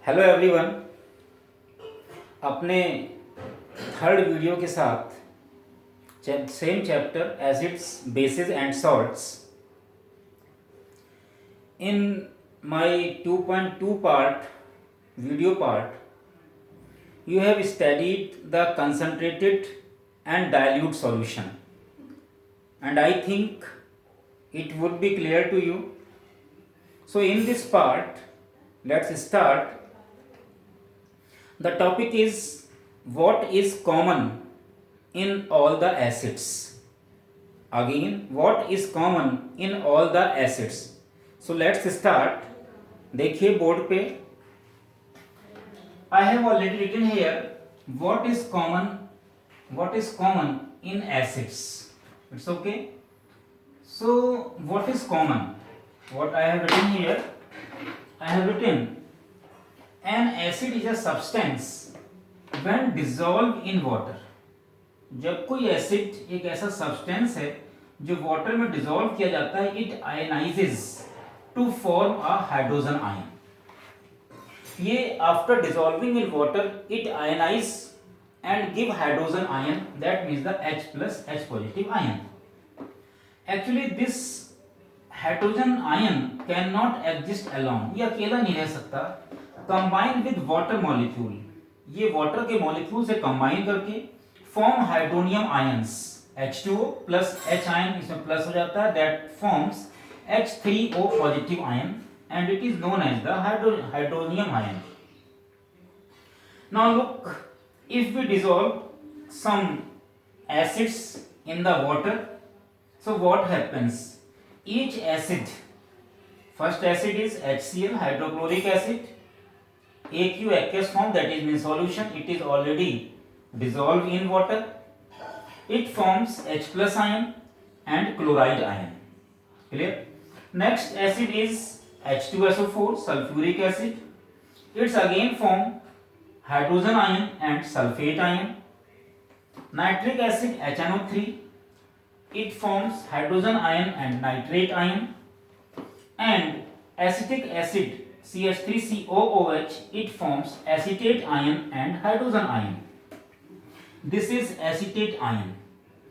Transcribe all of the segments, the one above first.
Hello everyone. अपने third video के साथ same chapter acids bases and salts in my 2.2 part video part you have studied the concentrated and dilute solution, and I think it would be clear to you. So in this part, let's start. The topic is what is common in all the acids. Again, what is common in all the acids? So let's start. देखिए board पे I have already written here what is common in acids. It's okay. So what is common? What I have written here, I have written an acid is a substance when dissolved in water. जब कोई acid एक ऐसा substance है जो water में dissolve किया जाता है, it ionizes to form a hydrogen ion. ये after dissolving in water it ionize and give hydrogen ion, that means the H plus H positive ion. Actually this hydrogen ion can not exist alone, ये अकेला नहीं रह सकता. Combine with water molecule, ये water के molecule से combine करके form hydronium ions. H2O plus H ion इसमें प्लस हो जाता है, that forms H3O positive ion and it is known as the hydronium ion. Now look, if we dissolve some acids in the water, so what happens? Each acid, first acid is HCl, hydrochloric acid, aqueous form, that is in solution, it is already dissolved in water. It forms H plus ion and chloride ion. Clear? Next acid is H2SO4, sulfuric acid. It's again form hydrogen ion and sulfate ion. Nitric acid HNO3, it forms hydrogen ion and nitrate ion. And acetic acid CH3COOH, it forms acetate ion and hydrogen ion. This is acetate ion.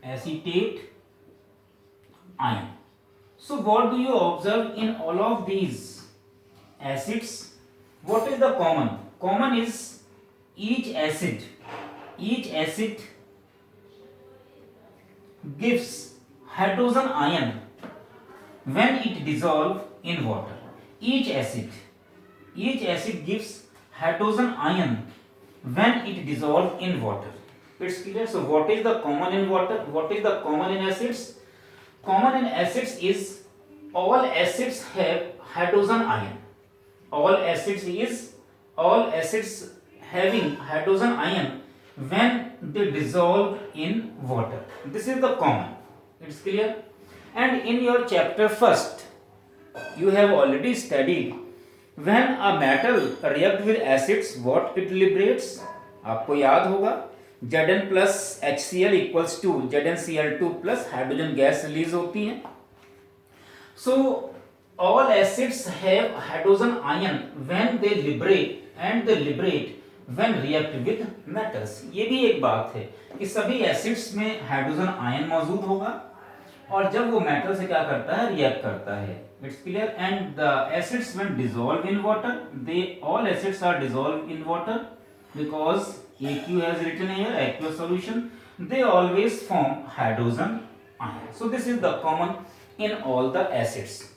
Acetate ion. So what do you observe in all of these acids? What is the common? Common is each acid gives hydrogen ion when it dissolve in water. Each acid gives hydrogen ion when it dissolve in water. It's clear. So what is the common in water? What is the common in acids? Common in acids is all acids have hydrogen ion. All acids having hydrogen ion when they dissolve in water. This is the common. It's clear. And in your chapter first, you have already studied when a metal react with acids, what it liberates. आपको याद होगा Zn plus HCl equals to ZnCl2 plus hydrogen gas release होती है. So all acids have hydrogen ion when they liberate, and they liberate when react with metals. ये भी एक बात है कि सभी एसिड्स में हाइड्रोजन आयन मौजूद होगा और जब वो मेटल से क्या करता है, रिएक्ट करता है. It's clear. And the acids when dissolved in water, all acids are dissolved in water because AQ has written here, aqueous solution, they always form hydrogen ion. So this is the common in all the acids.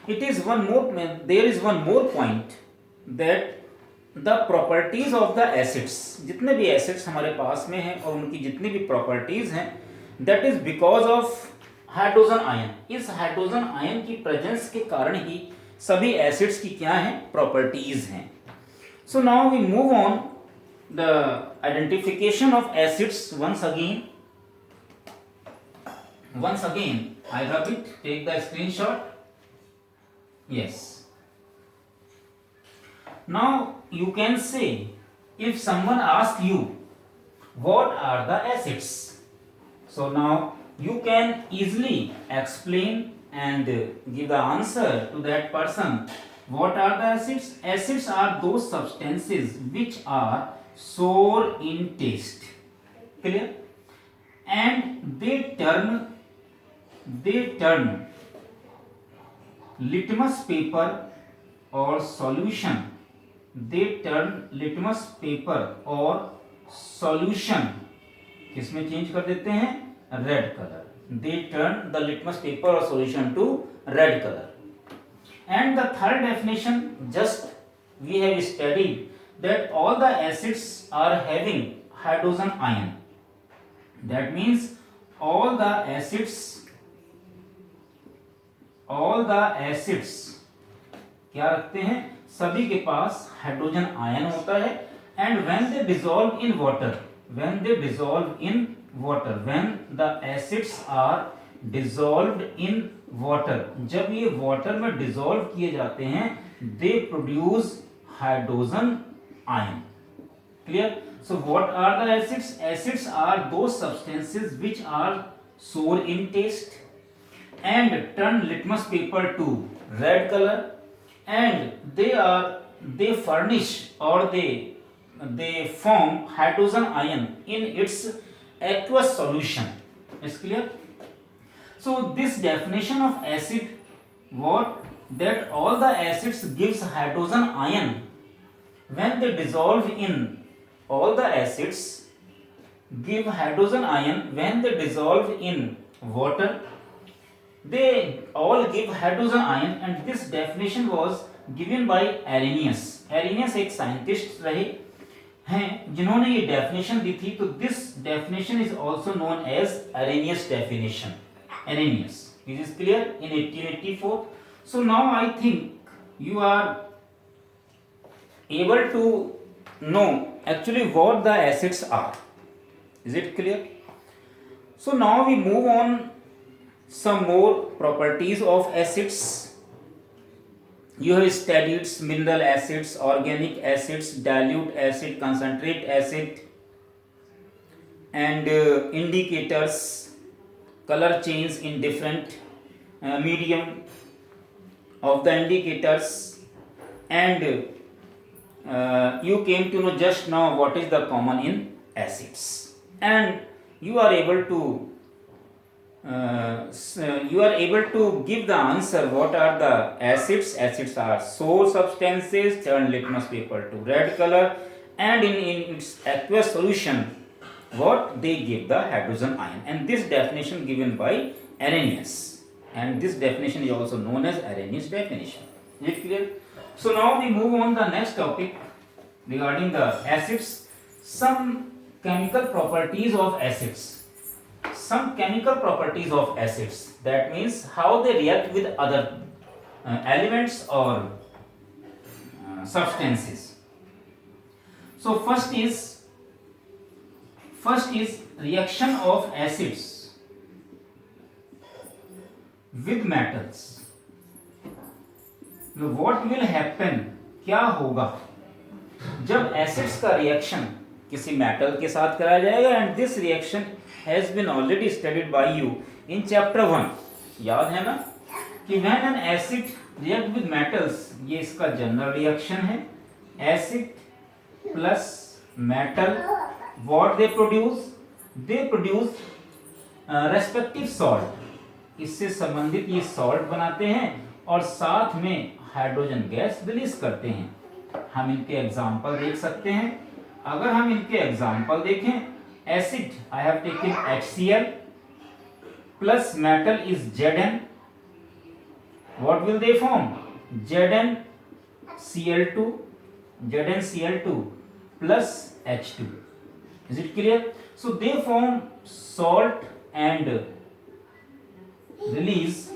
It is there is one more point, that the properties of the acids, जितने भी acids हमारे पास में हैं और उनकी जितनी भी properties हैं, that is because of hydrogen ion. इस हाइड्रोजन आयन की प्रेजेंस के कारण ही सभी एसिड्स की क्या हैं, प्रॉपर्टीज हैं. So now we move on the identification of acids. once again I rub it, take the screenshot. Yes, now you can say, if someone asks you what are the acids, so now you can easily explain and give the answer to that person What are the acids? Acids are those substances which are sour in taste. Clear? And they turn litmus paper or solution. They turn litmus paper or solution किसमें change कर देते हैं? Red colour. They turn the litmus paper or solution to red color. And the third definition, just we have studied that all the acids are having hydrogen ion. That means all the acids क्या रखते हैं? सभी के पास hydrogen ion होता है. And when they dissolve in water, when the acids are dissolved in water, जब ये water में dissolve किए जाते हैं, they produce hydrogen ion. Clear? So what are the acids? Acids are those substances which are sour in taste and turn litmus paper to red color, and they furnish or they form hydrogen ion in its aqueous solution. Is clear? So this definition of acid, what? That all the acids gives hydrogen ion when they dissolve in, all the acids give hydrogen ion when they dissolve in water. They all give hydrogen ion, and this definition was given by Arrhenius. Arrhenius एक scientist रहे हैं जिन्होंने ये definition दी थी. तो this definition is also known as Arrhenius definition. Arrhenius. This is clear in 1884. So now I think you are able to know actually what the acids are. Is it clear? So now we move on some more properties of acids. You have studied mineral acids, organic acids, dilute acid, concentrate acid, and indicators, color change in different medium of the indicators, and you came to know just now what is the common in acids, and you are able to give the answer. What are the acids? Acids are sour substances, turn litmus paper to red color, and in its aqueous solution, what? They give the hydrogen ion. And this definition given by Arrhenius, and this definition is also known as Arrhenius definition. Is it clear? So now we move on the next topic regarding the acids. Some chemical properties of acids. Some chemical properties of acids, that means how they react with other elements or substances. So first is reaction of acids with metals. What will happen? क्या होगा जब acids का reaction किसी metal के साथ कराया जाएगा? And this reaction has been already studied by you in chapter 1. याद है ना कि when an acid react with metals, ये इसका जनरल रिएक्शन है. Acid plus metal, what they produce? They produce respective salt. इससे संबंधित ये सॉल्ट बनाते हैं और साथ में हाइड्रोजन गैस रिलीज करते हैं. हम इनके एग्जाम्पल देख सकते हैं. अगर हम इनके एग्जाम्पल देखें, acid I have taken HCl plus metal is Zn. What will they form? ZnCl2 plus H2. Is it clear? So they form salt and release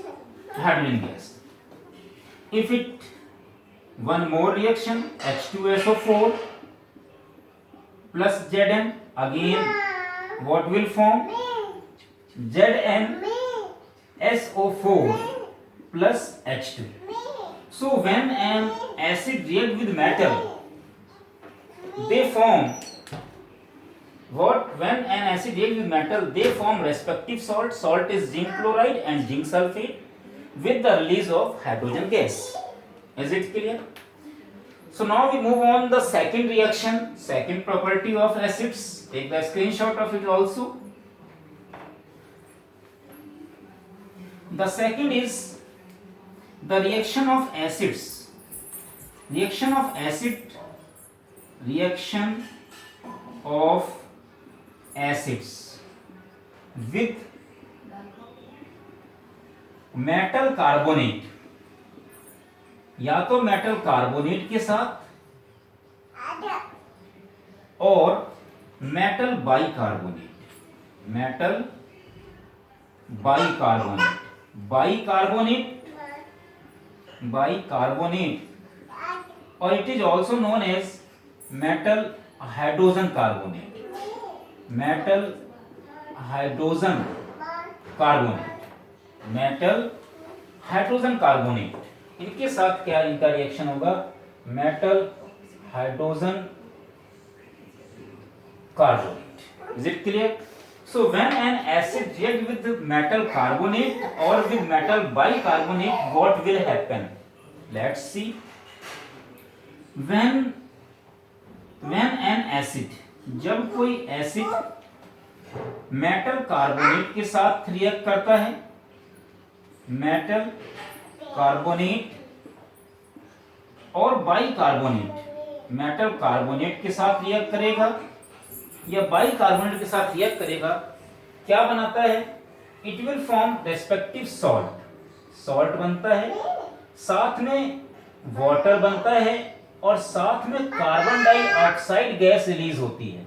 hydrogen gas. If it one more reaction, H2SO4 plus Zn, again what will form? ZnSO4 plus H2. So when an acid react with metal, they form what? When an acid react with metal, they form respective salt. Salt is zinc chloride and zinc sulfate with the release of hydrogen gas. Is it clear? So now we move on the second reaction, second property of acids. Take the screenshot of it also. The second is the reaction of acids. Reaction of acids with metal carbonate, या तो metal carbonate के साथ और metal bicarbonate, bicarbonate, और it is also known as metal hydrogen carbonate, इनके साथ क्या इनका रिएक्शन होगा, metal hydrogen carbonate. Is it clear? So when an acid react with metal carbonate or with metal bicarbonate, what will happen? Let's see. When an acid, जब कोई acid metal carbonate के साथ react करता है, metal carbonate और bicarbonate, metal carbonate के साथ react करेगा या बाइकार्बोनेट के साथ रिएक्ट करेगा, क्या बनाता है, it will form respective salt बनता है, साथ में वाटर बनता है और साथ में कार्बन डाइऑक्साइड गैस रिलीज होती है,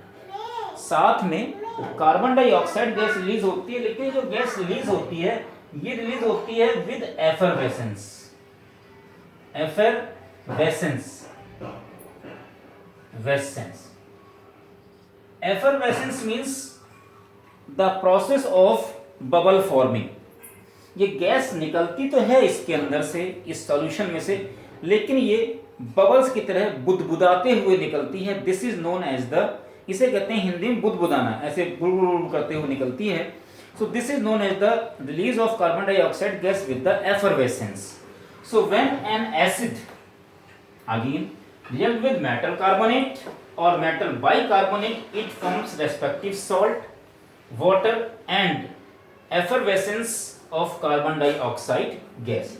साथ में कार्बन डाइऑक्साइड गैस रिलीज होती है. लेकिन जो गैस रिलीज होती है ये रिलीज होती है with effervescence. Effervescence means the process of bubble forming. ये गैस निकलती तो है इसके अंदर से, इस सॉल्यूशन में से, लेकिन ये बबल्स की तरह बुदबुदाते हुए निकलती है. This is known as the, इसे कहते हैं हिंदी में बुदबुदाना, ऐसे बुड़बुड़ करते हुए निकलती है. So this is known as the release of carbon dioxide gas with the effervescence. So when an acid again react with metal carbonate or metal bicarbonate, it forms respective salt, water and effervescence of carbon dioxide gas.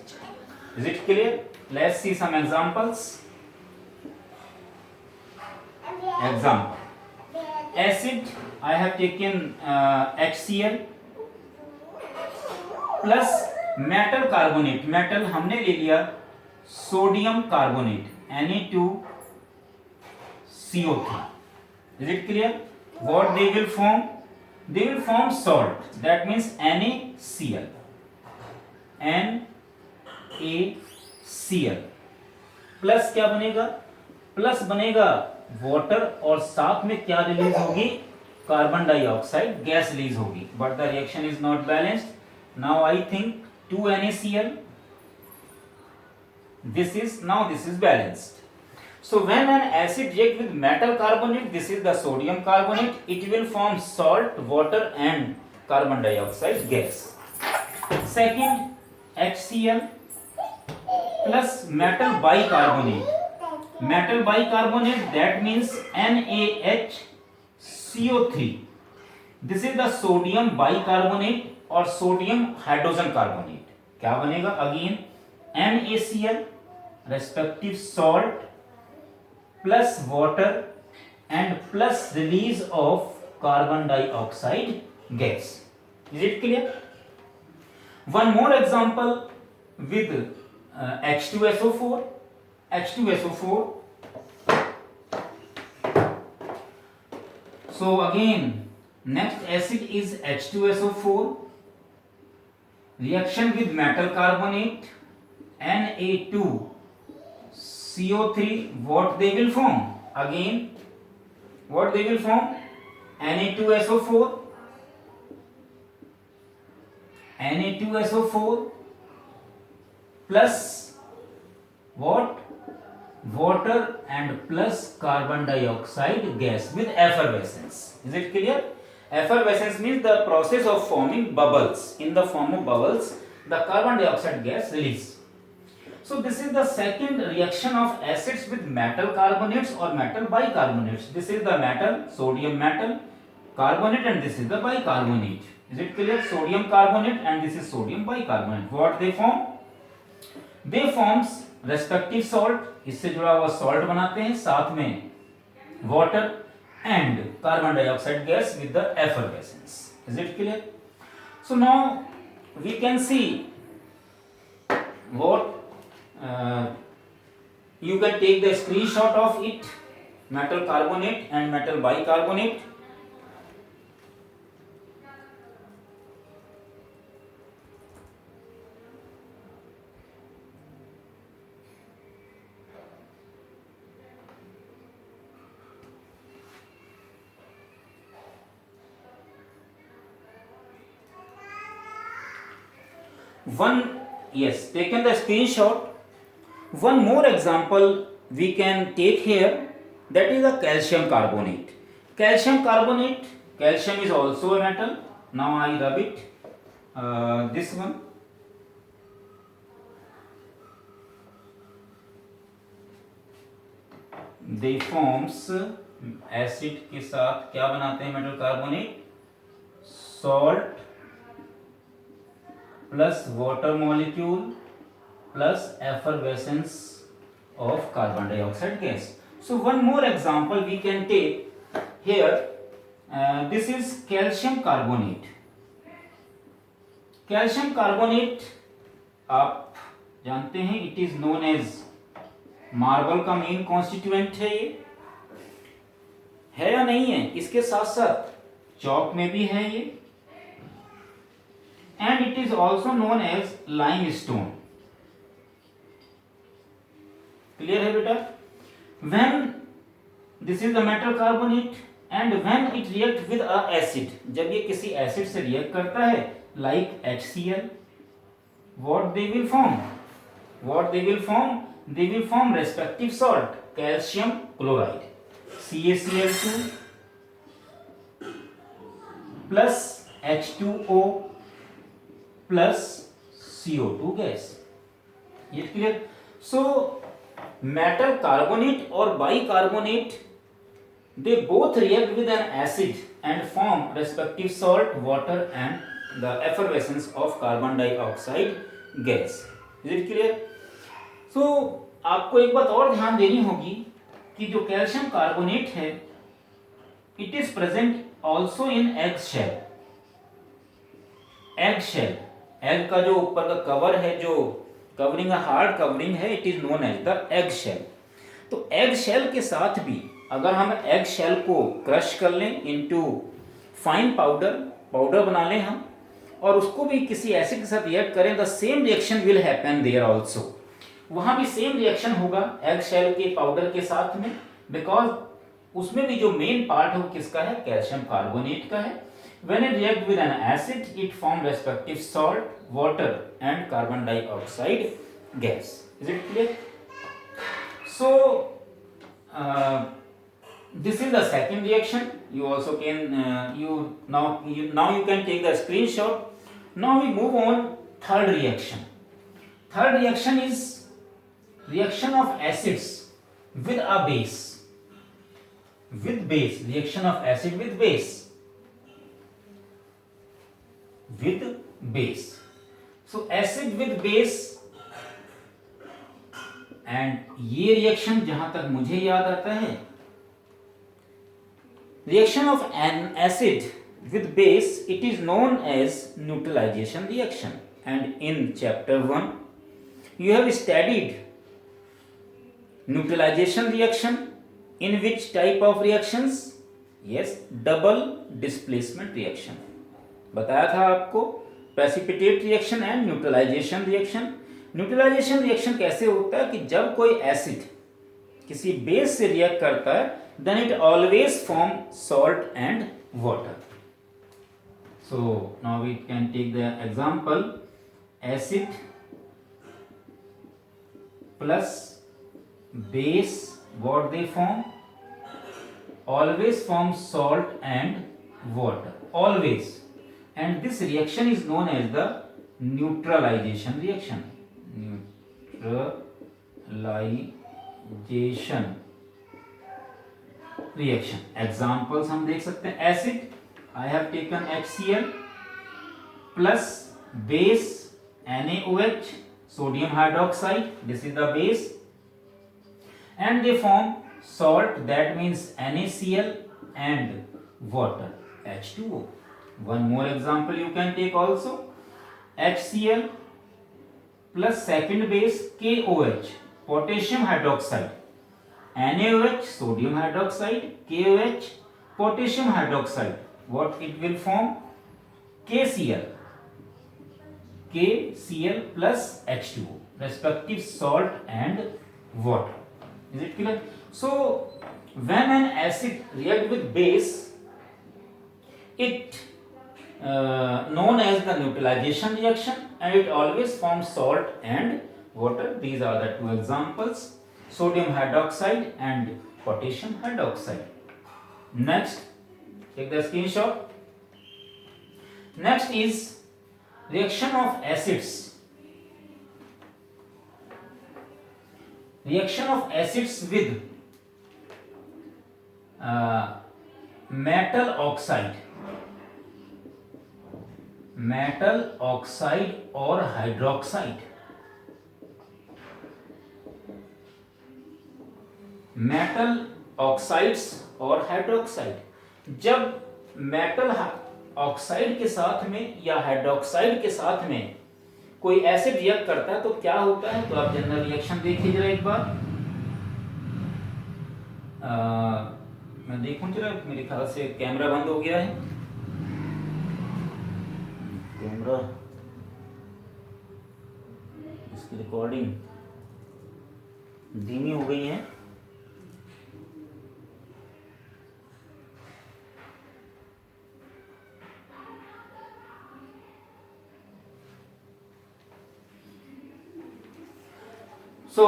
Is it clear? Let's see some examples. Example: acid, I have taken HCl plus metal carbonate, metal हमने ले लिया sodium carbonate Na2CO3. Is it clear? What they will form? They will form salt. That means NaCl. NaCl. Plus क्या बनेगा? Plus बनेगा water और साथ में क्या रिलीज होगी? कार्बन डाइऑक्साइड गैस रिलीज होगी. But the reaction is not balanced. Now I think 2 NaCl. This is balanced. So when an acid react with metal carbonate, this is the sodium carbonate, it will form salt, water and carbon dioxide gas. Second, HCl plus metal bicarbonate, that means NaHCO3. This is the sodium bicarbonate or sodium hydrogen carbonate. क्या बनेगा? Again NaCl, respective salt plus water and plus release of carbon dioxide gas. Is it clear? One more example with H2SO4. So again, next acid is H2SO4. Reaction with metal carbonate Na2CO3, what they will form? Again, what they will form? Na2SO4 plus what? Water and plus carbon dioxide gas with effervescence. Is it clear? Effervescence means the process of forming bubbles. In the form of bubbles, the carbon dioxide gas release. So this is the second reaction of acids with metal carbonates or metal bicarbonates. This is the metal, sodium metal carbonate, and this is the bicarbonate. Is it clear? Sodium carbonate and this is sodium bicarbonate. What they form? They forms respective salt. इससे जुड़ा हुआ salt बनाते हैं, साथ में water and carbon dioxide gas with the effervescence. Is it clear? So now we can see what you can take the screenshot of it, metal carbonate and metal bicarbonate. Yes, taken the screenshot. One more example we can take here, that is a calcium carbonate. Calcium carbonate, calcium is also a metal. Now I rub it, this one. They forms acid के साथ क्या बनाते हैं metal carbonate? Salt plus water molecule plus effervescence of carbon dioxide gas. So one more example we can take here. This is calcium carbonate. Calcium carbonate आप जानते हैं, it is known as marble का main constituent है. ये है या नहीं है? इसके साथ साथ चौक में भी है ये, and it is also known as limestone. Clear है बेटा? When this is the metal carbonate and when it react with a acid, जब ये किसी एसिड से रिएक्ट करता है like HCl, what they will form? What they will form? They will form respective salt, calcium chloride, CaCl2 plus H2O plus CO2 gas. ये clear? So metal carbonate or bicarbonate, they both react with an acid and form respective salt, water and the effervescence of carbon dioxide gas. Is it clear? So आपको एक बात और ध्यान देनी होगी कि जो कैल्शियम कार्बोनेट है, it is present also in egg shell. Egg shell, egg का जो ऊपर का कवर है, जो कवरिंग हार्ड कवरिंग है, it is known as the egg shell. तो एग शेल के साथ भी अगर हम एग शेल को क्रश कर लें इनटू फाइन पाउडर बना लें हम, और उसको भी किसी एसिड के साथ रिएक्ट करें, the same reaction will happen there also. वहां भी सेम रिएक्शन होगा एग शेल के पाउडर के साथ में, बिकॉज उसमें भी जो मेन पार्ट है वो किसका है? कैल्शियम कार्बोनेट का है. When it react with an acid, it form respective salt, water and carbon dioxide gas. Is it clear? So this is the second reaction. You also can now you can take the screenshot. Now we move on third reaction. Third reaction is reaction of acids with a base. With base, reaction of acid with base. With base. So acid with base, and ये reaction जहां तक मुझे याद आता है, reaction of an acid with base, it is known as neutralization reaction. And in chapter 1 you have studied neutralization reaction. In which type of reactions? Yes, double displacement reaction बताया था आपको. Precipitate reaction and neutralization reaction. Neutralization reaction कैसे होता है कि जब कोई acid किसी बेस से रिएक्ट करता है, then it always form salt and water. So now we can take the example. Acid plus base, what they form? Always form salt and water, always. And this reaction is known as the neutralization reaction. Neutralization reaction. Examples हम देख सकते हैं, acid I have taken HCl plus base NaOH sodium hydroxide, this is the base, and they form salt, that means NaCl and water H2O. One more example you can take also, HCl plus second base KOH potassium hydroxide, NaOH sodium hydroxide, KOH potassium hydroxide, what it will form? KCl plus H2O, respective salt and water. Is it clear? So when an acid react with base, it known as the neutralization reaction, and it always forms salt and water. These are the two examples, sodium hydroxide and potassium hydroxide. Next, take the screenshot. Next is reaction of acids. Reaction of acids with metal oxide or hydroxide. Metal oxides और hydroxide, जब metal oxide के साथ में या hydroxide के साथ में कोई एसिड रिएक्ट करता है तो क्या होता है, तो आप जनरल रिएक्शन देखिए जरा एक बार। मैं देखूं जरा, मेरे ख्याल से कैमरा बंद हो गया है, कैमरा इसकी रिकॉर्डिंग धीमी हो गई है। So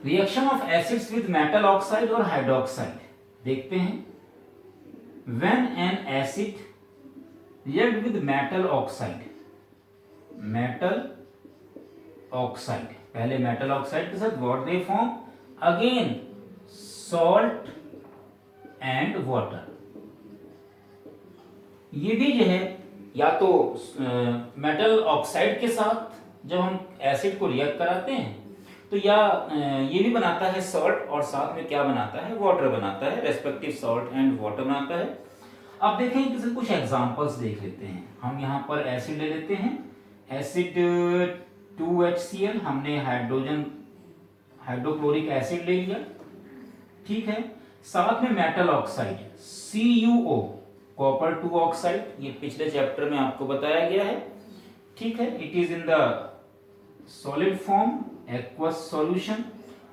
reaction of acids with metal oxide or hydroxide, देखते हैं। When an acid react with metal oxide, पहले metal oxide के साथ what they form? Again salt and water। ये भी जो है या तो मेटल ऑक्साइड के साथ जब हम एसिड को रिएक्ट कराते हैं तो या ये भी बनाता है सॉल्ट और साथ में क्या बनाता है, वाटर बनाता है, रेस्पेक्टिव सॉल्ट एंड वाटर बनाता है। अब देखें कि कुछ एग्जांपल्स देख लेते हैं। हम यहाँ पर एसिड ले लेते हैं, एसिड 2HCl, हमने हाइड्रोक्लोरिक एसिड ले लिया, ठीक है। साथ में metal oxide CuO, copper 2 oxide, ये पिछले चैप्टर में आपको बताया गया है, ठीक है। It is in the solid form, aqueous solution.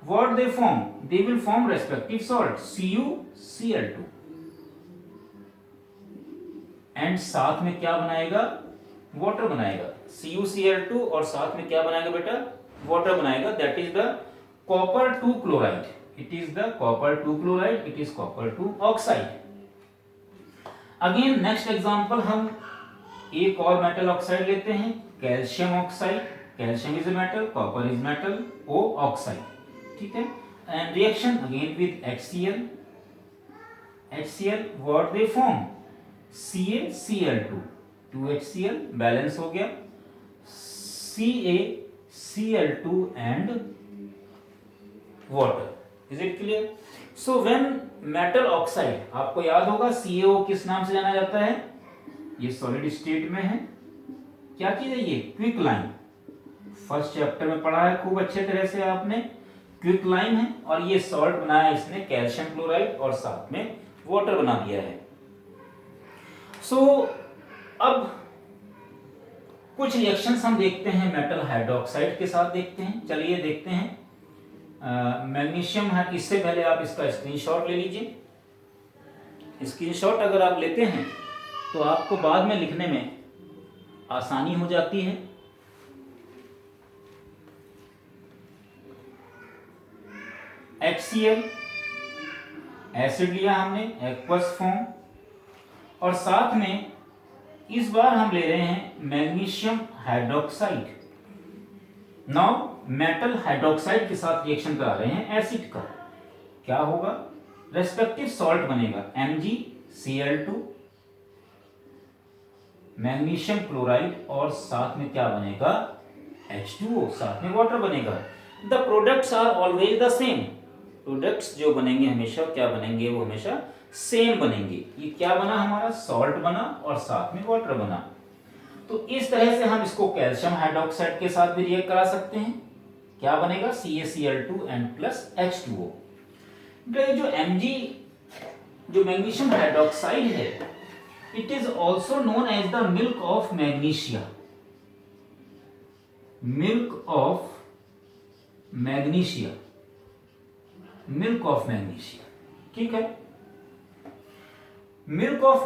What they form? They will form respective salt CuCl2, and साथ में क्या बनाएगा, वाटर बनाएगा। CuCl2 और साथ में क्या बनाएगा बेटा, वाटर बनाएगा। That is the copper 2 chloride. It is the copper 2 chloride. It is copper 2 oxide. Again next example, हम एक और मेटल ऑक्साइड लेते हैं, calcium oxide. Calcium is a metal, copper is metal, O oxide, ठीक है। And reaction again with HCl, what they form? CaCl2, 2HCl balance हो गया, CaCl2 and water. Is it clear? So when metal oxide, आपको याद होगा CaO किस नाम से जाना जाता है, ये सॉलिड स्टेट में है, क्या चीज है ये, क्विक लाइन। फर्स्ट चैप्टर में पढ़ा है खूब अच्छे तरह से आपने, क्विक लाइन है, और ये सॉल्ट बनाया इसने कैल्शियम क्लोराइड और साथ में वाटर बना दिया है। सो अब कुछ रिएक्शंस हम देखते हैं मेटल हाइड्रोक्साइड के साथ देखते हैं। चलिए देखते हैं, मैग्नीशियम है, इससे पहले आप इसका स्क्रीनशॉट ले लीजिए। स्क्रीनशॉट अगर आप लेते हैं तो आपको बाद में लिखने में आसानी हो जाती है। HCl एसिड लिया हमने, एक्वस फॉर्म, और साथ में इस बार हम ले रहे हैं magnesium hydroxide. Now metal hydroxide के साथ रिएक्शन करा रहे हैं एसिड का, क्या होगा, रेस्पेक्टिव सॉल्ट बनेगा MgCl2, मैग्नीशियम क्लोराइड, और साथ में क्या बनेगा, H2O, साथ में वाटर बनेगा। The products are always the same, products जो बनेंगे हमेशा क्या बनेंगे, वो हमेशा सेम बनेंगे। ये क्या बना हमारा, सॉल्ट बना और साथ में वाटर बना। तो इस तरह से हम इसको कैल्शियम हाइड्रोक्साइड के साथ भी रिएक्ट करा सकते हैं, क्या बनेगा, CaCl2n प्लस H2O। जो Mg जो मैग्नीशियम हाइड्रोक्साइड है, it is also known as the milk of magnesia, milk of magnesia, milk of magnesia, ठीक है। Milk of